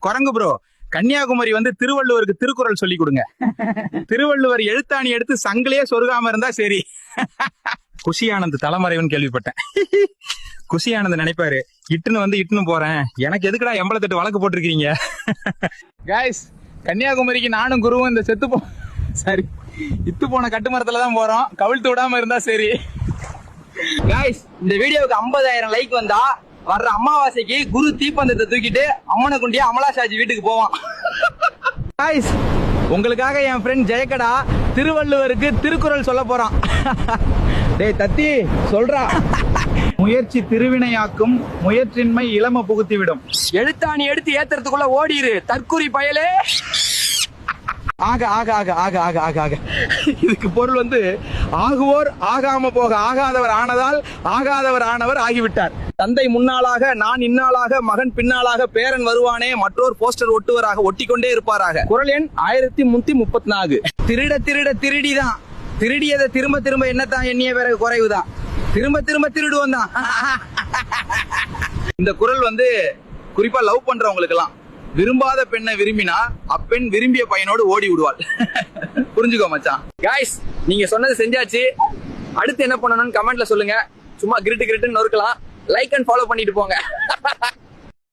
குரங்கு ப்ரோ, கன்னியாகுமரி வந்து திருவள்ளுவருக்கு திருக்குறள் சொல்லி கொடுங்க. திருவள்ளுவர் எழுத்தாணி எடுத்து சங்கிலேயே சொருகாம இருந்தா சரி. குஷி ஆனந்த் தலைமறைவுன்னு கேள்விப்பட்டேன். குஷி ஆனந்த் நினைப்பாரு, இட்டுன்னு போறேன், எனக்கு எதுக்குடா 88 வழக்கு போட்டிருக்கீங்க. கைஸ், கன்னியாகுமரிக்கு நானும் குருவும் இந்த இத்து போன கட்டுமரத்துல தான் போறோம். கவிழ்த்து விடாம இருந்தா சரி. கைஸ், இந்த வீடியோவுக்கு 50,000 லைக் வந்தா வர்ற அமாவாசைக்கு குரு தீப்பந்தத்தை தூக்கிட்டு அம்மனை குண்டியா அமலாஷாஜி வீட்டுக்கு போவான். கைஸ், உங்களுக்காக என் ஃப்ரெண்ட் ஜெயக்கடா திருவள்ளுவருக்கு திருக்குறள் சொல்ல போறான். டேய் தத்தி சொல்றா. முயற்சி திருவினையாக்கும், முயற்சின்மை இளம புகுத்தி விடும். எழுத்தாணி எடுத்து ஏத்துறதுக்குள்ள ஓடிரு தற்குறி பயலே. ஆக ஆக ஆக ஆக ஆக ஆக ஆக இதுக்கு பொருள் வந்து ஆகுவோர் ஆகாம போக ஆகாதவர் ஆனதால் ஆகாதவர் ஆனவர் ஆகிவிட்டார். தந்தை முன்னாளாக, நான் இன்னாளாக, மகன் பின்னாளாக, பேரன் வருவானே, மற்றோர் போஸ்டர் ஒட்டுவராக, ஒட்டிக்கொண்டே இருப்பாராக. குறள் எண் 1334. திருட திருட திருடிதான், திருடியதை திரும்ப திரும்ப என்னத்தான் எண்ணிய பிறகு குறைவுதான், திரும்ப திரும்ப திருடுவோம் தான். இந்த குறள் வந்து குறிப்பா லவ் பண்றவங்களுக்கு எல்லாம், விரும்பாத பெண்ணை விரும்பினா அப்பெண் விரும்பிய பையனோடு ஓடி விடுவாள். புரிஞ்சுக்கோ மச்சான். கைஸ், நீங்க சொன்னது செஞ்சாச்சு. அடுத்து என்ன பண்ணணும்னு கமெண்ட்ல சொல்லுங்க. சும்மா கிரிட்டு நொறுக்கலாம். லைக் அண்ட் ஃபாலோ பண்ணிட்டு போங்க.